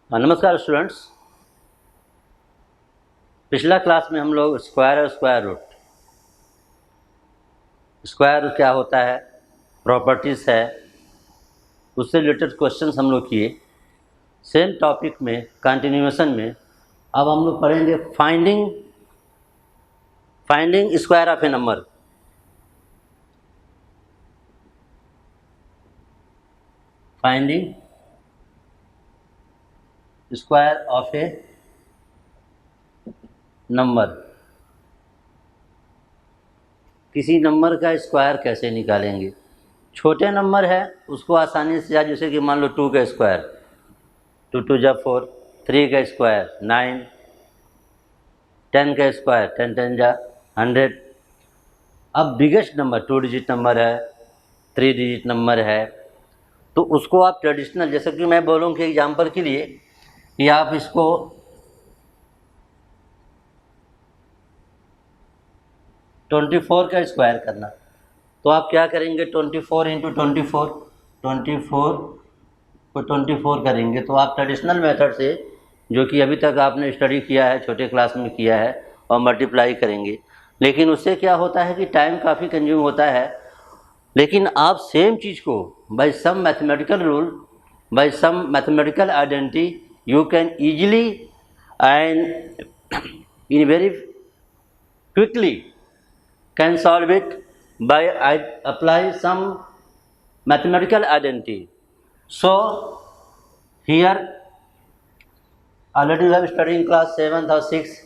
नमस्कार स्टूडेंट्स। पिछला क्लास में हम लोग स्क्वायर और स्क्वायर क्या होता है, प्रॉपर्टीज़ है, उससे रिलेटेड क्वेश्चंस हम लोग किए। सेम टॉपिक में कंटिन्यूएशन में अब हम लोग पढ़ेंगे finding square of A number. Finding square of A number. किसी नंबर का स्क्वायर कैसे निकालेंगे। छोटे नंबर है उसको आसानी से, जैसे कि मान लो 2 का स्क्वायर, 2 2 जा 4, 3 का स्क्वायर 9, 10 का स्क्वायर 10 10 जा 100। अब बिगेस्ट नंबर 2 डिजिट नंबर है, 3 डिजिट नंबर है, तो उसको आप ट्रेडिशनल, जैसे कि मैं बोलूँ कि एग्जांपल के लिए कि आप इसको 24 का स्क्वायर करना, तो आप क्या करेंगे, 24 इंटू 24 को 24 करेंगे, तो आप ट्रेडिशनल मेथड से, जो कि अभी तक आपने स्टडी किया है, छोटे क्लास में किया है, और मल्टीप्लाई करेंगे। लेकिन उससे क्या होता है कि टाइम काफ़ी कंज्यूम होता है। लेकिन आप सेम चीज़ को by some mathematical rule, by some mathematical identity, you can easily and in very quickly can solve it by apply some mathematical identity. So here already we have studied in class 7th or 6th,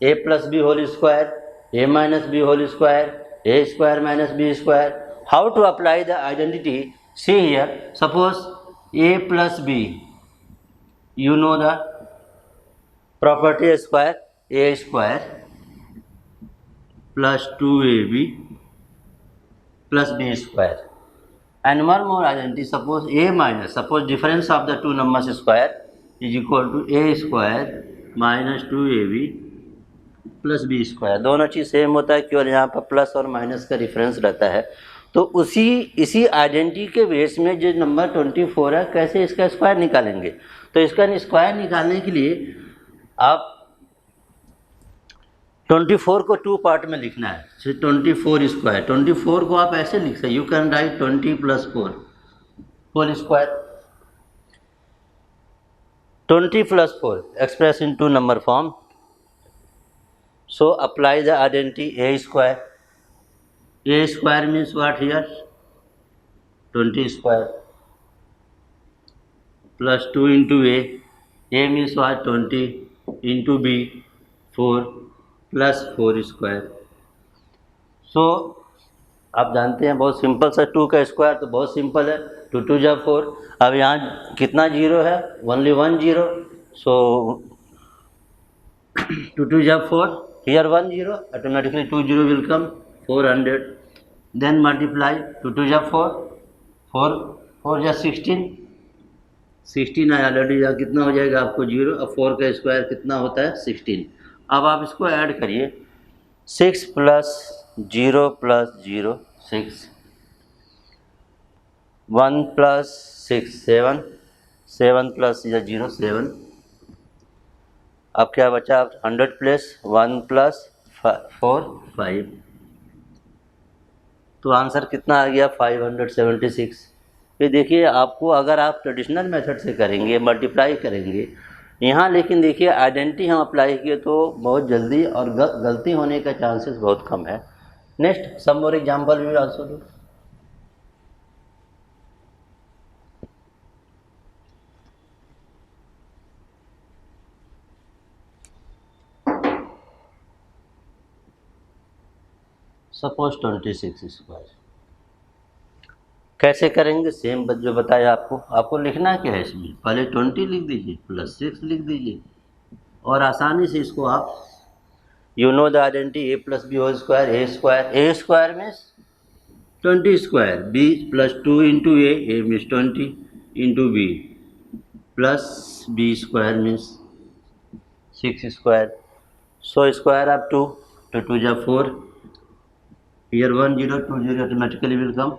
a plus b whole square, a minus b whole square, a square minus b square. How to apply the identity? See here, suppose a plus b, you know the property square, a square plus 2ab plus b square, and one more identity, suppose a minus, suppose difference of the two numbers square is equal to a square minus 2ab plus b square। दोनों चीज़ same होता है, केवल यहाँ पर plus और minus का difference रहता है। तो इसी आइडेंटिटी के बेस में जो नंबर 24 है, कैसे इसका स्क्वायर निकालेंगे। तो इसका स्क्वायर निकालने के लिए आप 24 को 2 पार्ट में लिखना है। 24 स्क्वायर, 24 को आप ऐसे लिख सकते, you can write 20 plus 4 whole square, 20 plus 4 express in two number form. So apply the identity a square. A square means what here, 20 square plus 2 into a means what, 20 into b 4 plus 4 square. So आप जानते हैं बहुत simple सा, 2 का square तो बहुत simple है, 2 2 जा 4। अब यहाँ कितना जीरो है, ओनली 1 जीरो, सो 2 2 जा 4, here 1 zero, automatically 2 zero will come 400। Then multiply 2 2 जा 4, 4 4 जा 16, 16 है ऑलरेडी, यहाँ कितना हो जाएगा आपको जीरो। अब 4 का स्क्वायर कितना होता है, 16। अब आप इसको ऐड करिए, 6 प्लस 0 प्लस 0 6, 1 प्लस 6 7, 7 प्लस 0 7। अब क्या बचा, 100 प्लस 1 प्लस 4 5, तो आंसर कितना आ गया, 576। ये देखिए, आपको अगर आप ट्रेडिशनल मेथड से करेंगे, मल्टीप्लाई करेंगे यहाँ, लेकिन देखिए आइडेंटिटी हम अप्लाई किए तो बहुत जल्दी, और गलती होने का चांसेस बहुत कम है। Next some more example we will also do. Suppose 26 square कैसे करेंगे, सेम जो बताया आपको लिखना क्या है, इसमें पहले 20 लिख दीजिए प्लस 6 लिख दीजिए, और आसानी से इसको आप, you know the identity a plus b whole square, a square means 20 square, b plus 2 into a means 20 into b plus b square means 6 square. So square of 2, 2 2 जा 4, here 1 0 2 0 automatically will come,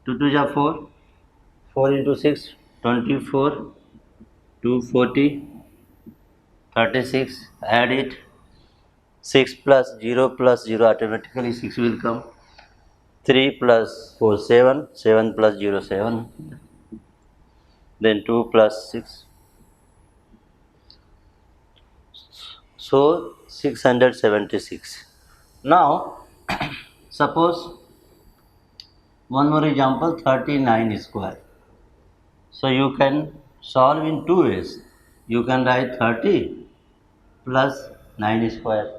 2 2 जा 4, 4 into 6 24, 240, 36, add it, 6 plus 0 plus 0, automatically 6 will come, 3 plus 4, 7, 7 plus 0, 7, then 2 plus 6, so 676. Now suppose one more example, 39 square. So you can solve in two ways. You can write 30 plus 9 square.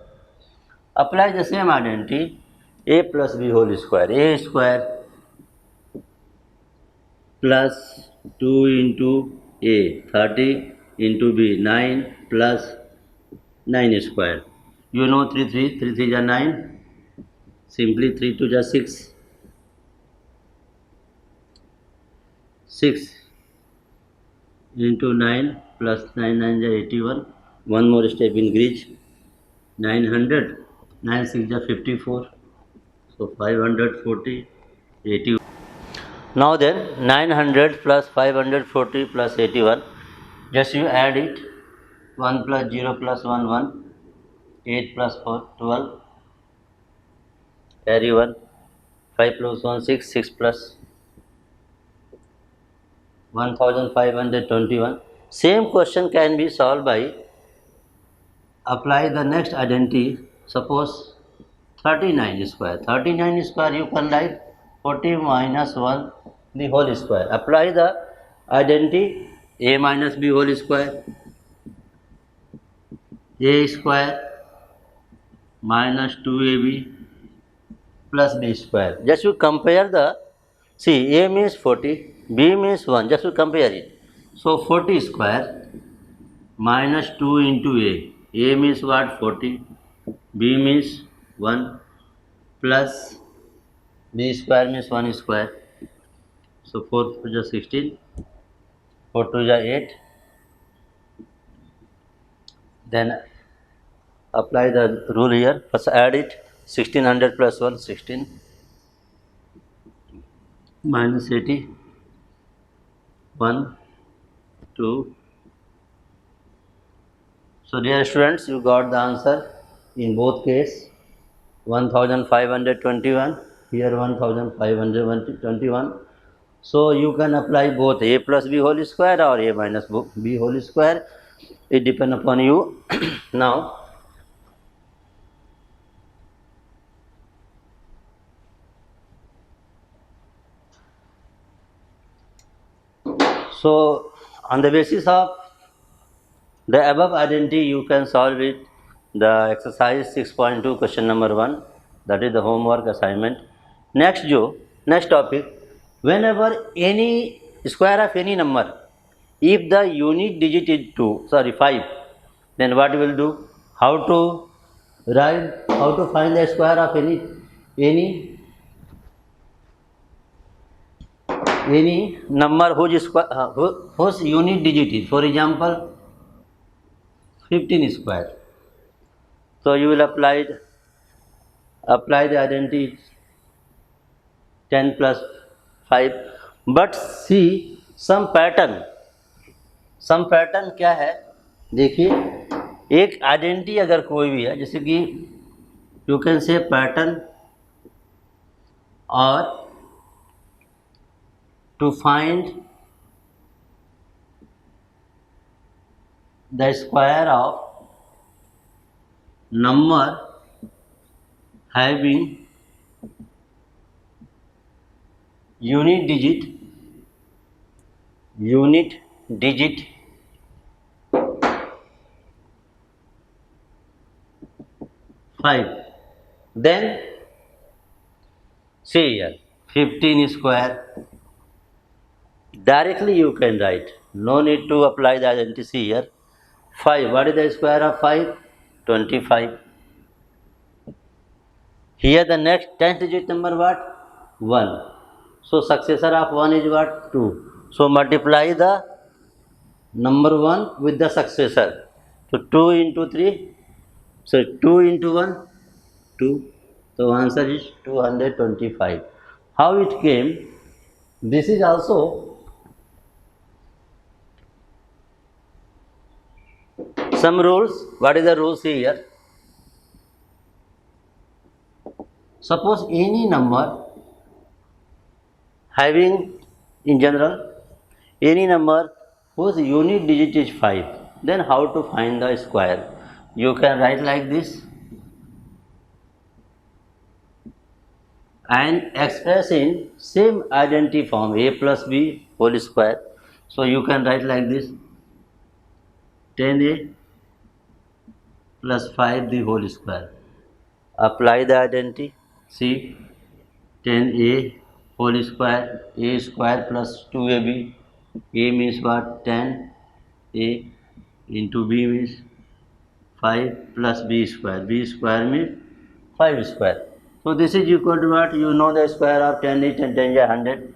Apply the same identity, a plus b whole square. A square plus 2 into a, 30 into b, 9 plus 9 square. You know 3 3, 3 3 is 9. Simply 3 2 is 6. 6 into 9 plus 9 9 is 81. One more step increase. 900. 9 6 is 54. So 540, 81. Now then 900 plus 540 plus 81. Just you add it. 1 plus 0 plus 1 1. 8 plus 4 12. Carry 1. 5 plus 1 6. 6 plus 1521. Same question can be solved by apply the next identity. Suppose 39 square. 39 square you can write 40 minus 1 the whole square. Apply the identity a minus b whole square. A square minus 2ab plus b square. Just you compare the, see a means 40, b means 1, just you compare it. So 40 square minus 2 into a means what, 40, b means 1 plus b square means 1 square. So 4 2 is 16, 4 2 is 8. Then apply the rule here. First add it. 1600 plus 1, 16 minus 80, 1, 2. So dear students, you got the answer in both case. 1521, here 1521. So you can apply both a plus b whole square or a minus b whole square. It depends upon you. Now so on the basis of the above identity, you can solve it. The exercise 6.2 question number 1, that is the homework assignment. Next topic, whenever any square of any number, if the unit digit is 5, then what we will do? How to find the square of any number whose unit digit is, for example, 15 square. So you will apply the identity 10 plus 5. But see some pattern क्या है, देखिए एक identity अगर कोई भी है, जैसे कि यू कैन से पैटर्न और to find the square of number having unit digit 5, then see here 15 square, directly you can write, no need to apply the identity here. 5, what is the square of 5? 25. Here the next 10th digit number what? 1. So successor of 1 is what? 2. So multiply the number 1 with the successor. So 2 into 3, so 2 into 1, 2. So answer is 225. How it came? This is also Some rules. What is the rules here? Suppose any number having, in general, any number whose unit digit is 5, then how to find the square? You can write like this and express in same identity form, a plus b whole square. So you can write like this, 10a plus 5 the whole square. Apply the identity. See, 10a whole square, a square plus 2ab. A means what? 10a into b means 5 plus b square. B square means 5 square. So this is equal to what? You know the square of 10 is 10 is 100.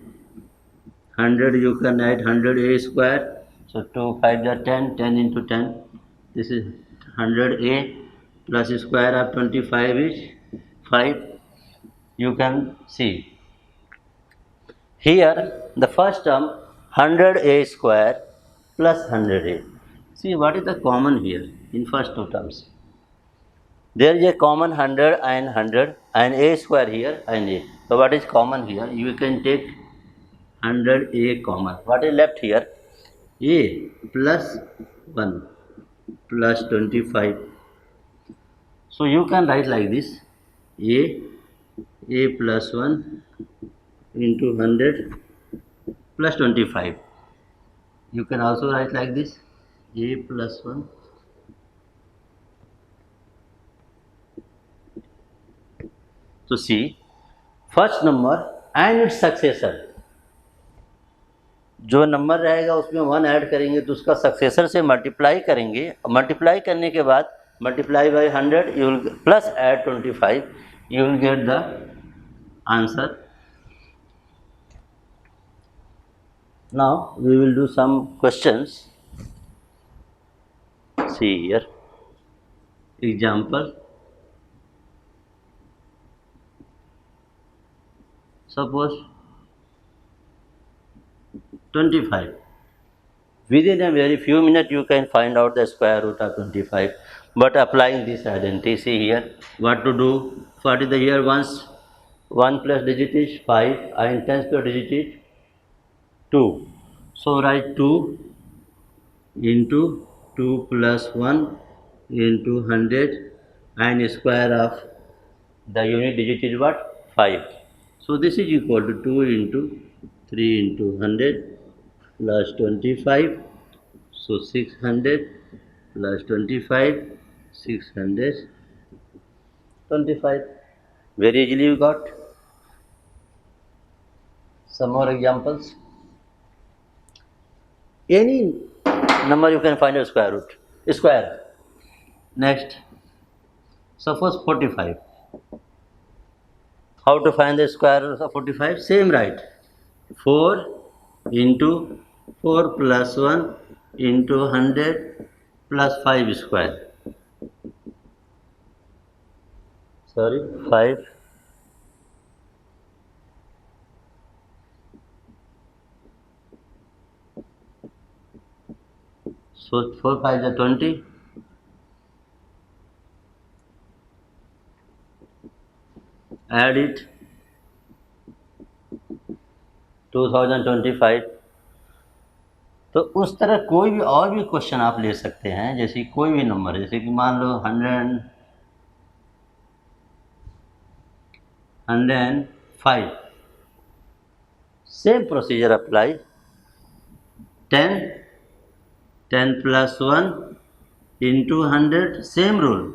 100 you can write 100a square. So 2 5 are 10, 10 into 10. This is 100a plus square of 25 is 5. You can see here the first term 100a square plus 100a. See what is the common here in first two terms. There is a common 100 and a square here and a. So what is common here? You can take 100a common. What is left here? A plus 1 plus 25. So you can write like this, a plus 1 into 100 plus 25. You can also write like this, a plus 1 to see first number and its successor. जो number रहेगा उसमें 1 add करेंगे तो उसका successor से multiply करेंगे. Multiply करने के बाद multiply by 100 you will plus add 25, you will get the answer. Now we will do some questions. See here, example. Suppose 25. Within a very few minutes you can find out the square root of 25. But applying this identity, see here what to do. What is the here? Once 1 plus digit is 5 and 10 plus digit is 2. So write 2 into 2 plus 1 into 100 and square of the unit digit is what? 5. So this is equal to 2 into 3 into 100 plus 25. So 600 plus 25, 625. Very easily you got. Some more examples. Any number you can find a square root. Square. Next. Suppose 45. How to find the square root of 45? Same right. 4 into 4 plus 1 into 100 plus 5 square. Sorry, 5. So 4 5 is 20. Add it. 2025. तो उस तरह कोई भी और भी question आप ले सकते हैं, जैसे कोई भी नंबर, जैसे कि मान लो 105. Same procedure apply. 10 plus 1 into 100, same rule,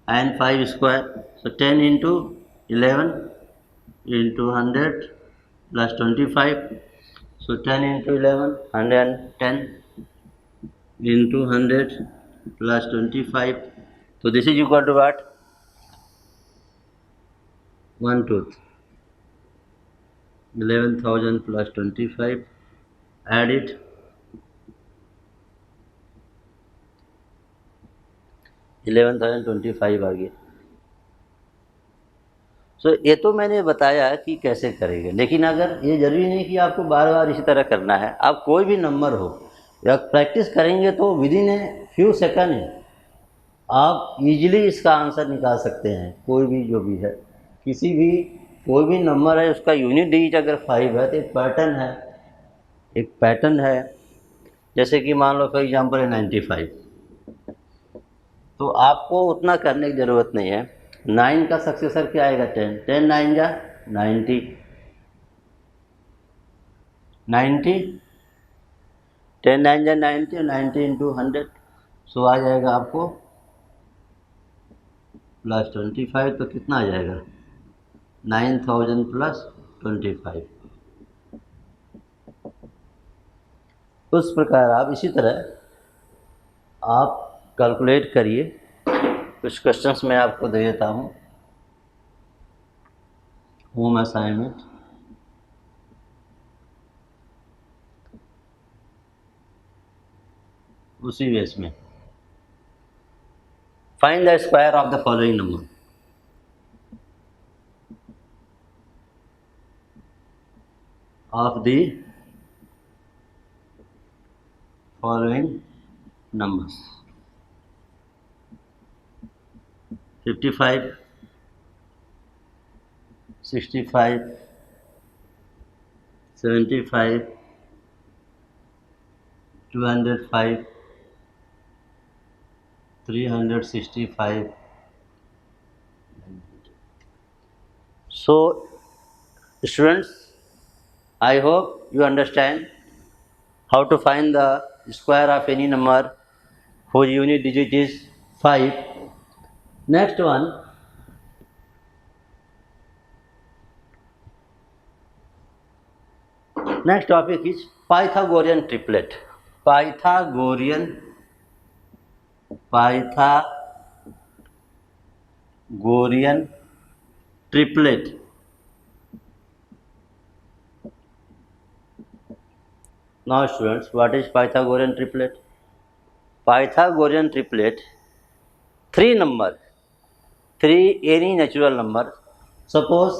and 5 square. So 10 into 11 into 100 plus 25. So 10 into 11, 110 into 100 plus 25. So this is equal to what? 1 tooth. 11,000 plus 25. Add it. 11,025 आ गया. सो ये तो मैंने बताया कि कैसे करेंगे, लेकिन अगर ये ज़रूरी नहीं कि आपको बार बार इसी तरह करना है. आप कोई भी नंबर हो या प्रैक्टिस करेंगे तो with in a few second आप इजीली इसका आंसर निकाल सकते हैं। कोई भी जो भी है, कोई भी नंबर है उसका यूनिट डिजिट अगर 5 है तो एक पैटर्न है। जैसे कि मान लो फॉर एग्जांपल है 95, तो आपको उतना करने की ज़रूरत नहीं है। 9 का सक्सेसर क्या आएगा? 10, 10 9 जा 90, 10 9 जा 90, 90 इंटू 100, सो आ जाएगा आपको प्लस 25, तो कितना आ जाएगा? 9000 प्लस 25। उस प्रकार आप इसी तरह आप कैलकुलेट करिए। कुछ क्वेश्चंस मैं आपको दे देता हूँ, होम असाइनमेंट। उसी बेस में find the square of the following number. Of the following numbers 55, 65, 75, 205, 365. So students, I hope you understand how to find the square of any number whose unit digit is 5. Next one, next topic is Pythagorean triplet. Pythagorean triplet. Now students, what is Pythagorean triplet? Pythagorean triplet, three any natural number. Suppose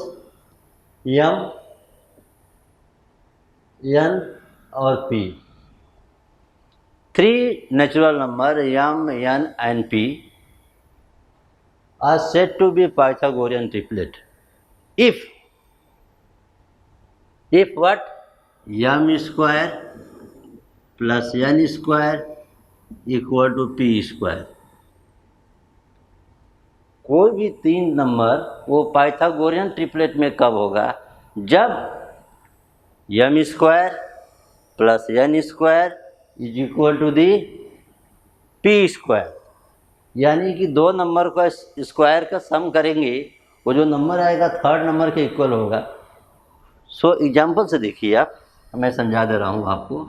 m, n और p, three natural number m, n and p are said to be Pythagorean triplet if what? m square plus n square equal to p square. कोई भी तीन number वो Pythagorean triplet में कब होगा? जब m square plus n square is equal to the p square, यानी कि दो नंबर का स्क्वायर का सम करेंगे, वो जो नंबर आएगा थर्ड नंबर के इक्वल होगा। सो एग्जाम्पल से देखिए आप, मैं समझा दे रहा हूँ आपको।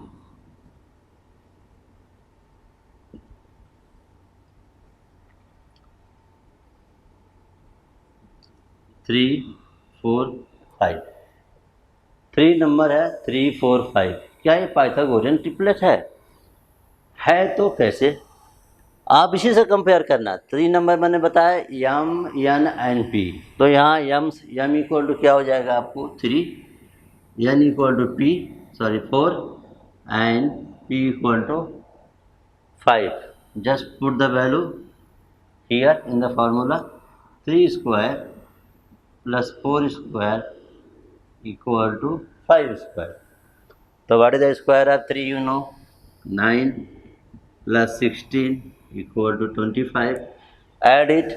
Three four five, three number है 3 4 5। क्या ये पाइथागोरियन ट्रिपलेट है तो कैसे? आप इसी से कंपेयर करना। 3 नंबर मैंने बताया m, n एंड p, तो यहाँ m इक्वल टू क्या हो जाएगा आपको 3, n equal to 4 and p equal to 5. Just put the value here in the formula. 3 square plus 4 square equal to 5 square. So what is the square of 3? You know, 9 plus 16 equal to 25. Add it,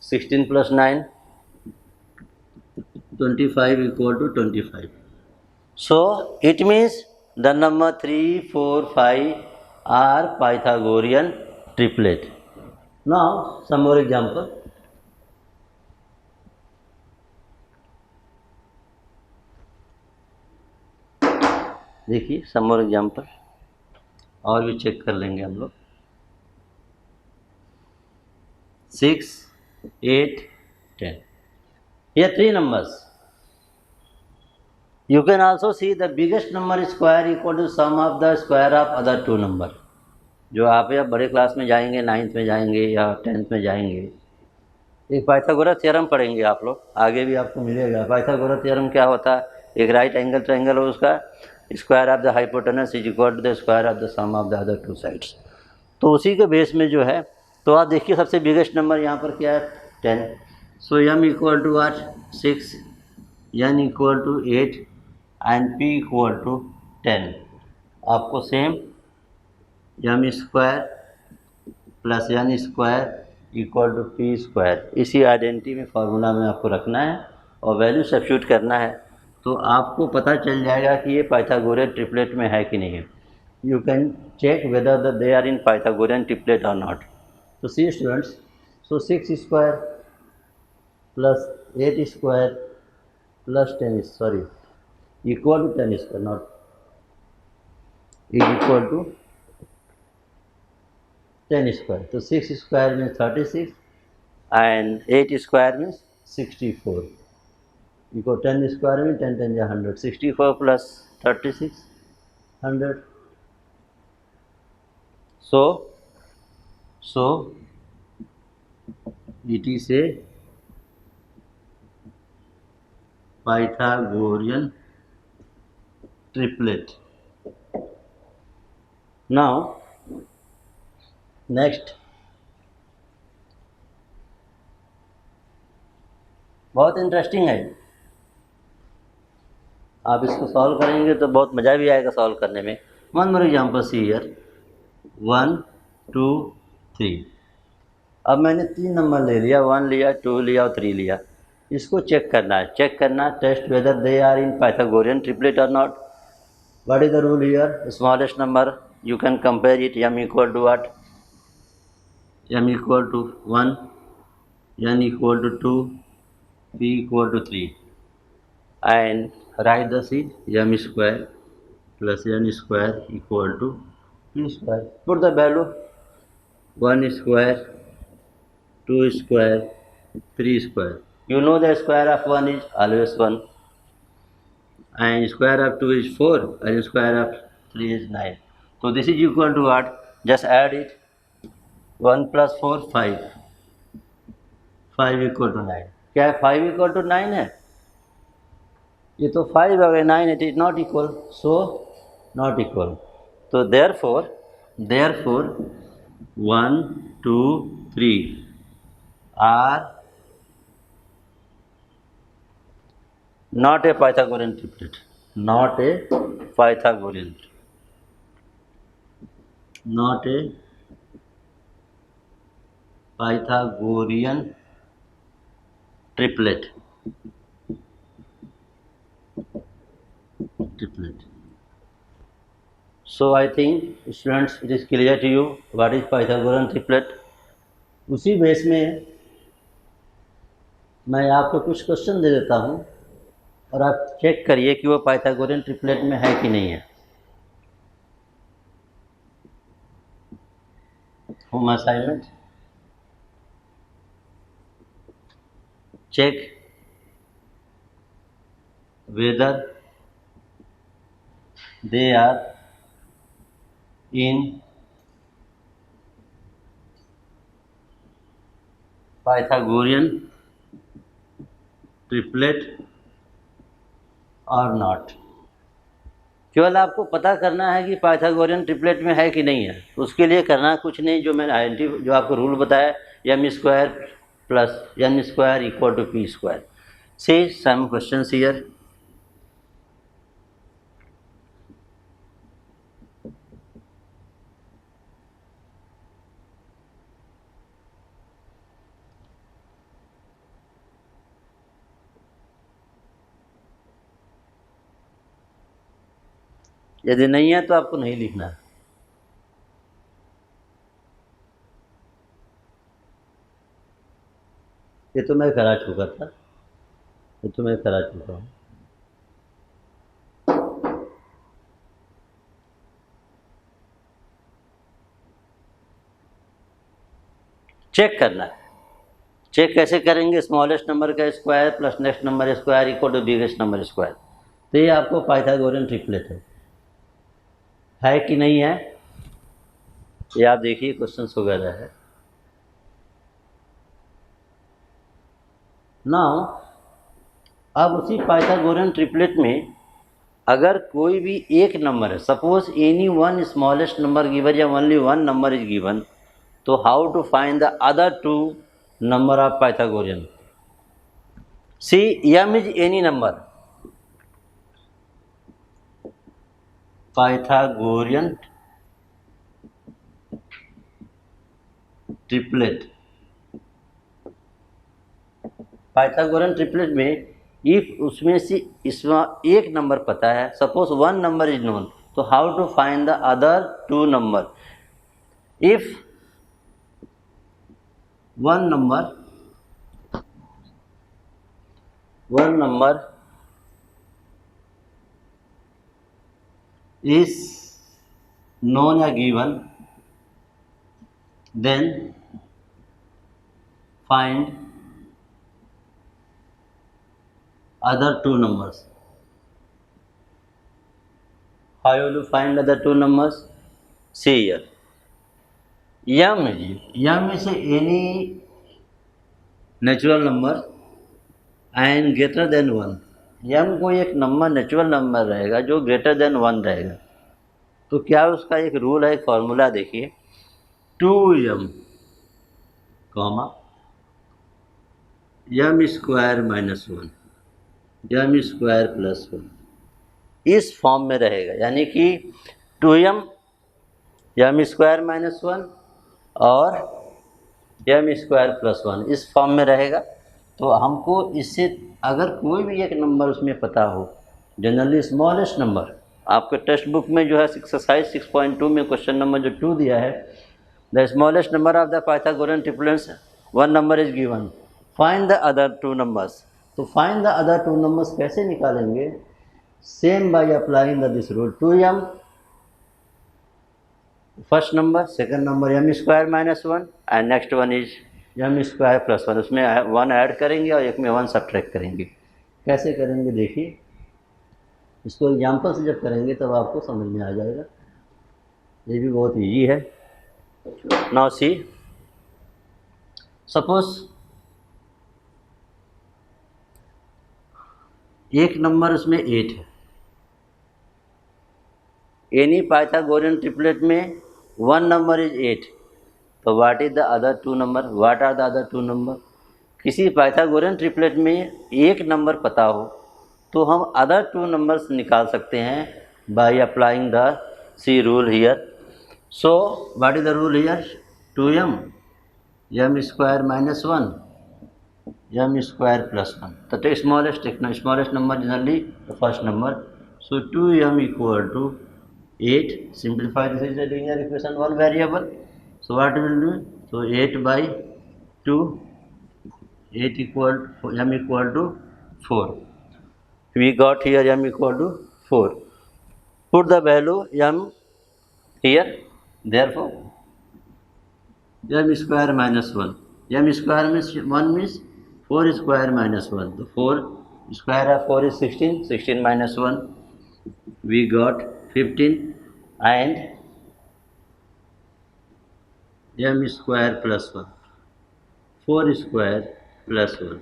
16 plus 9, 25 equal to 25. So it means the number 3 4 5 are Pythagorean triplet. Now some more example. देखिए सम more example, और भी check कर लेंगे हम लोग। 6 8 10, ये 3 numbers. You can also see the biggest number square equal to sum of the square of other 2 number. जो आप या बड़े क्लास में जाएंगे, 9th में जाएंगे या 10th में जाएंगे, एक पाइथागोरस थ्योरम पढ़ेंगे आप लोग, आगे भी आपको मिलेगा। पाइथागोरस थ्योरम क्या होता है? एक राइट एंगल ट्रायंगल हो, उसका square of the hypotenuse is equal to the square of the sum of the other 2 sides. तो उसी के बेस में जो है, तो आप देखिए सबसे बिगेस्ट नंबर यहाँ पर क्या है, 10। So m equal to what, 6, n equal to 8 and p equal to 10। आपको same m square plus n square equal to p square, इसी आइडेंटिटी में फार्मूला में आपको रखना है और वैल्यू सब्स्टिट्यूट करना है, तो आपको पता चल जाएगा कि ये पाइथागोरियन ट्रिपलेट में है कि नहीं है। You can check whether they are in Pythagorean triplet और नॉट। तो see students, so 6 square plus 8 square plus 10 sorry equal to 10 square, not is equal to 10 square. तो 6 square means 36 and 8 square means 64 equal 10 square में 10 10 या 100, 64 plus 36 100। So it is a Pythagorean triplet. Now next, बहुत interesting है, आप इसको solve करेंगे तो बहुत मज़ा भी आएगा सॉल्व करने में। One more example see here, 1 2 3। अब मैंने 3 नंबर ले लिया, 1 लिया, 2 लिया और 3 लिया। इसको चेक करना है, test whether they are in Pythagorean triplet और not. What is the rule here, smallest number you can compare it, m equal to what, m equal to 1, n equal to 2, p equal to 3 and write the seed m square plus n square equal to p square. Put the value 1 square, 2 square, 3 square. You know the square of 1 is always 1 and square of 2 is 4 and square of 3 is 9. So this is equal to what? Just add it. 1 plus 4 5, 5 equal to 9. क्या 5 equal to 9 है? ये तो 5 अगर 9 it is not equal, so not equal. तो therefore 1 2 3 are not a Pythagorean triplet, not a Pythagorean triplet. So I think students it is clear to you what is Pythagorean triplet. उसी base में मैं आपको कुछ question दे देता हूँ और आप चेक करिए कि वो पाइथागोरियन ट्रिपलेट में है कि नहीं है। Home assignment, check whether they are in Pythagorean triplet or not। केवल आपको पता करना है कि पाइथागोरियन ट्रिपलेट में है कि नहीं है, उसके लिए करना कुछ नहीं, जो मैंने आइडेंटिटी जो आपको रूल बताया, m square plus n square equal to p square. See some questions here. यदि नहीं है तो आपको नहीं लिखना है। ये तो मैं करा चुका था, ये तो मैं करा चुका हूँ। चेक करना है, चेक कैसे करेंगे, स्मॉलेस्ट नंबर का square plus next number square equal to biggest number square. तो ये आपको पाइथागोरियन ट्रिपलेट है कि नहीं है, ये आप देखिए क्वेश्चंस वगैरह है। नाउ अब उसी पाइथागोरियन ट्रिपलेट में अगर कोई भी एक नंबर है, suppose any one smallest number given या only one number is given, तो how to find the other two number of Pythagorean? See m is any number, Pythagorean triplet. Pythagorean triplet में if उसमें से इसमें एक number पता है, suppose one number is known, तो how to find the other two number? If one number is known or given, then find other two numbers. How will you find other two numbers? See here. M is any natural number and greater than 1. m कोई एक number natural number रहेगा जो greater than 1 रहेगा। तो क्या उसका एक rule है, एक फॉर्मूला देखिए, 2m comma m square minus 1 m square plus 1, इस फॉर्म में रहेगा। यानी कि 2m m स्क्वायर माइनस 1 और m स्क्वायर प्लस 1 इस फॉर्म में रहेगा। तो हमको इससे अगर कोई भी एक नंबर उसमें पता हो, जनरली स्मॉलेस्ट नंबर, आपके टेक्स्ट बुक में जो है एक्सरसाइज 6.2 में क्वेश्चन नंबर जो 2 दिया है, the smallest number of the Pythagorean triplets one number is given, find the other two numbers. तो find the other two numbers कैसे निकालेंगे? Same by applying the this rule, 2m first number, second number m square minus 1 and next one is m square plus 1, उसमें 1 add करेंगे और एक में 1 subtract करेंगे। कैसे करेंगे देखिए, इसको एग्जाम्पल से जब करेंगे तब आपको समझ में आ जाएगा। ये भी बहुत इजी है। नाउ सी, सपोज एक नंबर उसमें 8 है, एनी पाइथागोरियन ट्रिपलेट में वन नंबर इज 8, तो what is the other two number? What are the other two number? किसी पाइथागोरियन ट्रिपलेट में एक नंबर पता हो तो हम अदर टू नंबर्स निकाल सकते हैं by applying the C rule here. So what is the rule here? 2m m square minus 1 m square plus 1, तो take smallest number generally the first number. So 2m equal to 8, simplify this is a linear equation, one variable, so what will do? So 8 by 2, 8 equal m equal to 4, we got here m equal to 4, put the value m here, therefore m square minus 1, m square means 1 means 4 square minus 1, so 4 square of 4 is 16, 16 minus 1, we got 15 and m square plus 1, 4 square plus 1,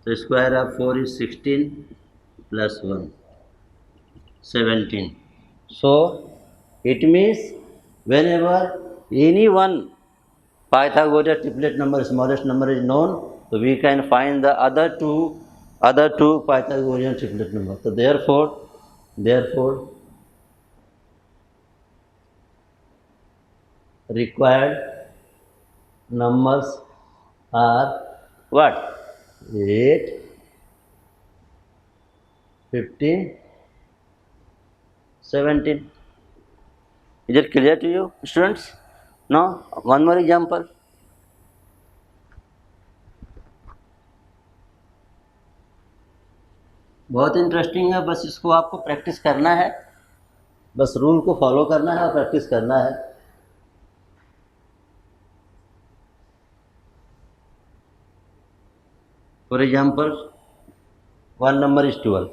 so square of 4 is 16 plus 1, 17. So it means whenever any one Pythagorean triplet number, smallest number is known, so we can find the other two Pythagorean triplet number. So therefore required numbers are what? 8, 15, 17. Is it clear to you, students? Now one more example. बहुत interesting है, बस इसको आपको practice करना है, बस rule को follow करना है और प्रैक्टिस करना है। For example, one number is 12.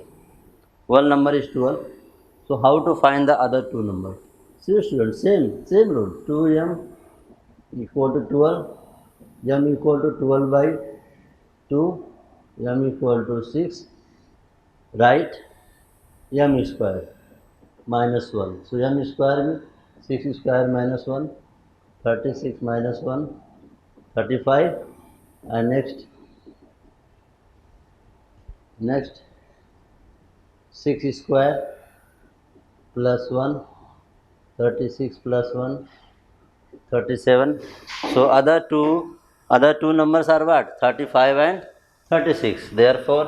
So how to find the other two numbers? See students, same rule. 2m equal to 12, m equal to 12 by 2, m equal to 6. Right? M square -1, so m square में 6 square -1, 36 -1, 35, and next 6 square +1, 36 +1, 37. So other two numbers are what? 35 and 36. Therefore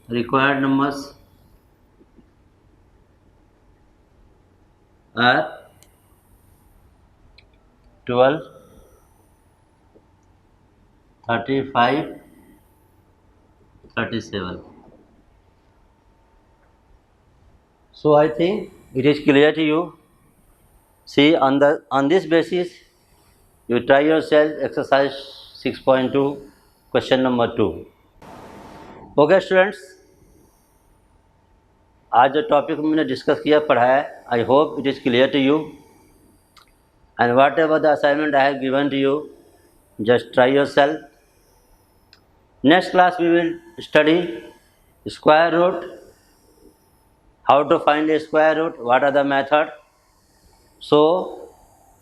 required numbers are 12, 35, 37. So I think it is clear to you. See, on this basis you try yourself exercise 6.2 question number 2. Okay students, आज जो topic मैंने discuss किया पढ़ाया, I hope it is clear to you, and whatever the assignment I have given to you, just try yourself. Next class we will study square root, how to find a square root, what are the method. So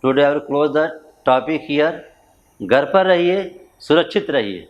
today I will close the topic here. घर पर रहिए, सुरक्षित रहिए.